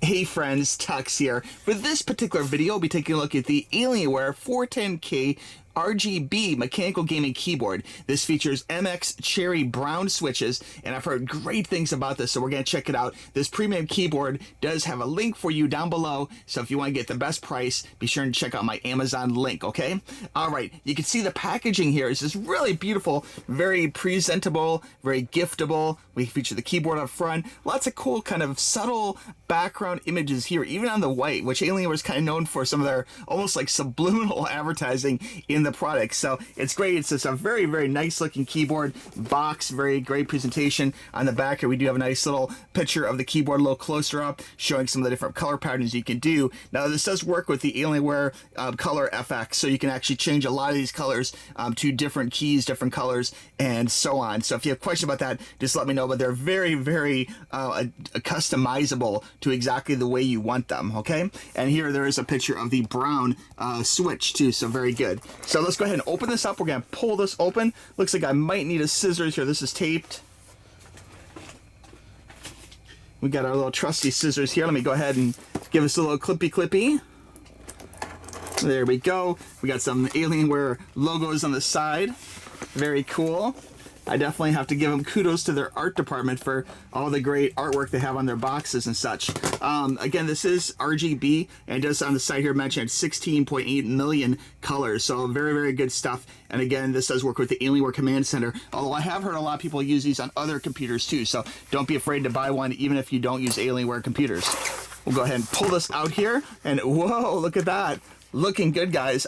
Hey friends, TUXX here. For this particular video, I'll be taking a look at the Alienware 410K RGB mechanical gaming keyboard. This features MX cherry brown switches, and I've heard great things about this, so we're going to check it out. This premium keyboard does have a link for you down below, so if you want to get the best price, be sure to check out my Amazon link, okay? Alright, you can see the packaging here is just really beautiful, very presentable, very giftable. We feature the keyboard up front, lots of cool kind of subtle background images here, even on the white, which Alienware is kind of known for some of their almost like subliminal advertising in the product. So it's great. It's just a very, very nice looking keyboard box, very great presentation. On the back here, we do have a nice little picture of the keyboard a little closer up, showing some of the different color patterns you can do. Now, this does work with the Alienware Color FX, so you can actually change a lot of these colors to different keys, different colors, and so on. So if you have questions about that, just let me know, but they're very, very customizable to exactly the way you want them, okay? And here there is a picture of the brown switch too, so very good. So let's go ahead and open this up. We're going to pull this open. Looks like I might need a scissors here. This is taped. We got our little trusty scissors here. Let me go ahead and give us a little clippy. There we go. We got some Alienware logos on the side. Very cool. I definitely have to give them kudos to their art department for all the great artwork they have on their boxes and such. Again, this is RGB, and it does on the side here mention 16.8 million colors, so very, very good stuff. And again, this does work with the Alienware Command Center, although I have heard a lot of people use these on other computers too, so don't be afraid to buy one even if you don't use Alienware computers. We'll go ahead and pull this out here, and whoa, look at that. Looking good, guys.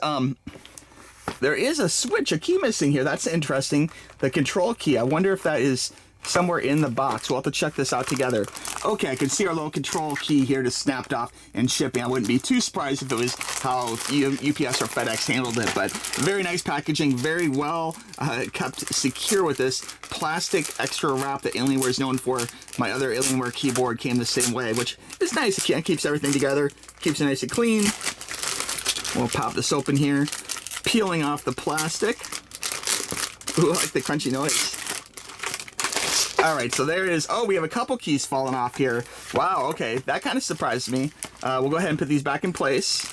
There is a switch, a key missing here. That's interesting. The control key. I wonder if that is somewhere in the box. We'll have to check this out together. Okay, I can see our little control key here just snapped off and shipping. I wouldn't be too surprised if it was how UPS or FedEx handled it, but very nice packaging, very well kept secure with this plastic extra wrap that Alienware is known for. My other Alienware keyboard came the same way, which is nice. It keeps everything together, keeps it nice and clean. We'll pop this open here. Peeling off the plastic. Ooh, I like the crunchy noise. All right, so there it is. Oh, we have a couple keys falling off here. Wow, okay, that kind of surprised me. We'll go ahead and put these back in place.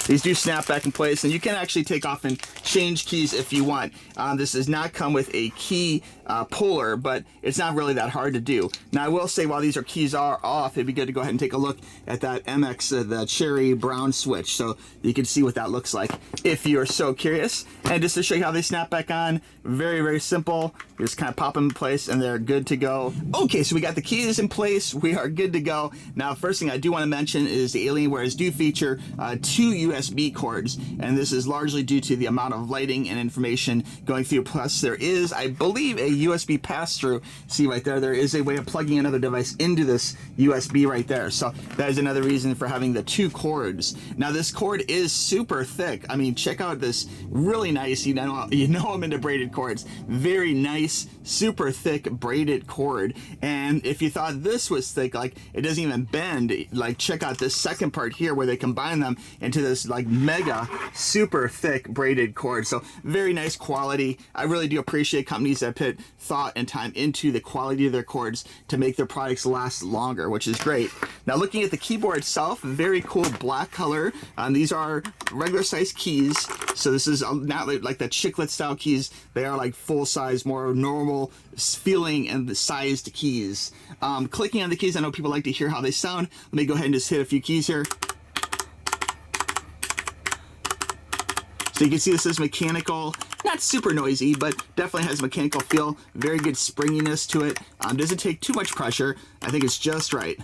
These do snap back in place, and you can actually take off and change keys if you want. This does not come with a key puller, but it's not really that hard to do. Now, I will say while these keys are off, it'd be good to go ahead and take a look at that MX, the cherry brown switch, so you can see what that looks like if you're so curious. And just to show you how they snap back on, very, very simple. You just kind of pop them in place, and they're good to go. Okay, so we got the keys in place. We are good to go. Now, first thing I do want to mention is the Alienwares do feature 2 USB cords, and this is largely due to the amount of lighting and information going through. Plus, there is, I believe, a USB pass-through. See right there, there is a way of plugging another device into this USB right there. So that is another reason for having the 2 cords. Now, this cord is super thick. I mean, check out this really nice, you know I'm into braided cords. Very nice, super thick braided cord. And if you thought this was thick, like it doesn't even bend, like check out this second part here where they combine them into this like mega super thick braided cord. So very nice quality. I really do appreciate companies that put thought and time into the quality of their cords to make their products last longer, which is great. Now, looking at the keyboard itself, very cool black color. These are regular size keys, so this is not like the chiclet style keys. They are like full size, more normal feeling and sized keys. Clicking on the keys, I know people like to hear how they sound. Let me go ahead and just hit a few keys here. So you can see this is mechanical, not super noisy, but definitely has a mechanical feel. Very good springiness to it. Doesn't take too much pressure. I think it's just right.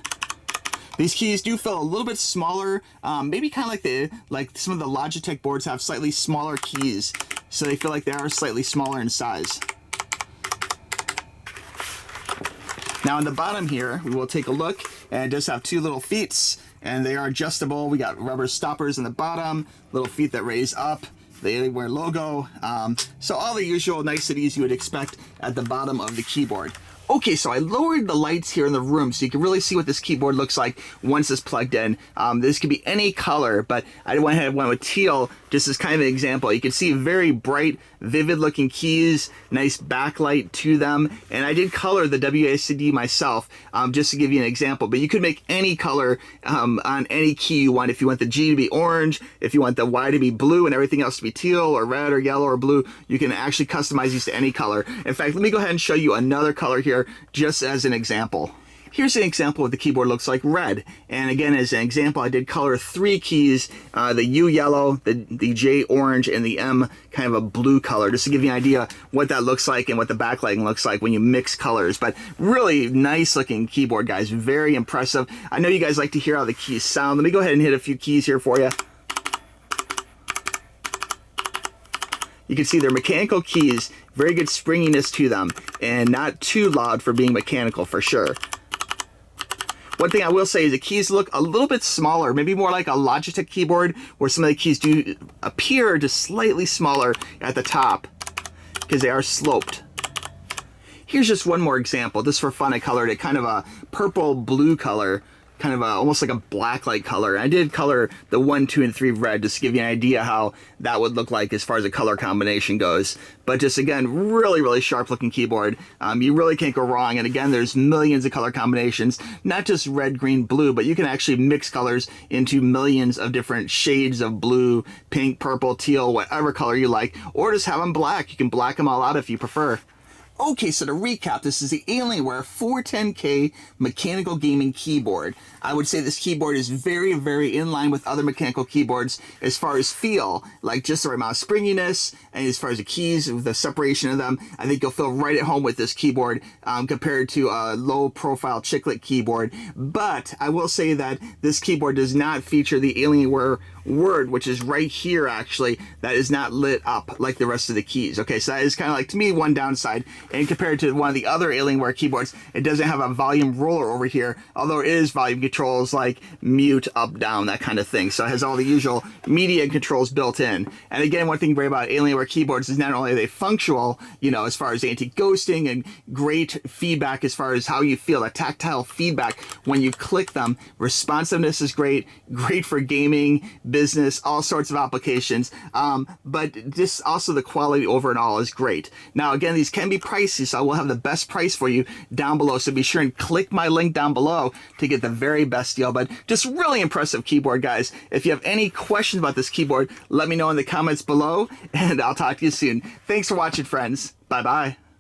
These keys do feel a little bit smaller, maybe kind of like some of the Logitech boards have slightly smaller keys, so they feel like they are slightly smaller in size. Now on the bottom here, we will take a look, and it does have 2 little feet, and they are adjustable. We got rubber stoppers in the bottom, little feet that raise up, the Alienware logo. So all the usual niceties you would expect at the bottom of the keyboard. Okay, so I lowered the lights here in the room so you can really see what this keyboard looks like once it's plugged in. This could be any color, but I went with teal just as kind of an example. You can see very bright, vivid looking keys, nice backlight to them, and I did color the WASD myself just to give you an example, but you could make any color on any key you want. If you want the G to be orange, if you want the Y to be blue and everything else to be teal or red or yellow or blue, you can actually customize these to any color. In fact, let me go ahead and show you another color here just as an example. Here's an example of what the keyboard looks like red. And again, as an example, I did color 3 keys, the U yellow, the J orange, and the M kind of a blue color, just to give you an idea what that looks like and what the backlighting looks like when you mix colors. But really nice looking keyboard, guys. Very impressive. I know you guys like to hear how the keys sound. Let me go ahead and hit a few keys here for you. You can see they're mechanical keys, very good springiness to them, and not too loud for being mechanical for sure. One thing I will say is the keys look a little bit smaller, maybe more like a Logitech keyboard, where some of the keys do appear just slightly smaller at the top because they are sloped. Here's just one more example. Just for fun, I colored it kind of a purple blue color, kind of almost like a blacklight color. I did color the 1, 2, and 3 red just to give you an idea how that would look like as far as the color combination goes. But just again, really sharp looking keyboard. You really can't go wrong. And again, there's millions of color combinations, not just red, green, blue, but you can actually mix colors into millions of different shades of blue, pink, purple, teal, whatever color you like, or just have them black. You can black them all out if you prefer. Okay, so to recap, this is the Alienware 410K mechanical gaming keyboard. I would say this keyboard is very in line with other mechanical keyboards as far as feel, like just the right amount of springiness, and as far as the keys, the separation of them, I think you'll feel right at home with this keyboard compared to a low-profile chiclet keyboard. But I will say that this keyboard does not feature the Alienware word, which is right here actually, that is not lit up like the rest of the keys. Okay, so that is kind of like, to me, one downside. And compared to one of the other Alienware keyboards, it doesn't have a volume roller over here, although it is volume controls like mute, up, down, that kind of thing. So it has all the usual media controls built in. And again, one thing great about Alienware keyboards is not only are they functional, you know, as far as anti-ghosting and great feedback as far as how you feel, that tactile feedback when you click them. Responsiveness is great for gaming, business, all sorts of applications. But just also the quality overall is great. Now, again, these can be pricey, so I will have the best price for you down below. So be sure and click my link down below to get the very best deal. But just really impressive keyboard, guys. If you have any questions about this keyboard, let me know in the comments below, and I'll talk to you soon. Thanks for watching, friends. Bye-bye.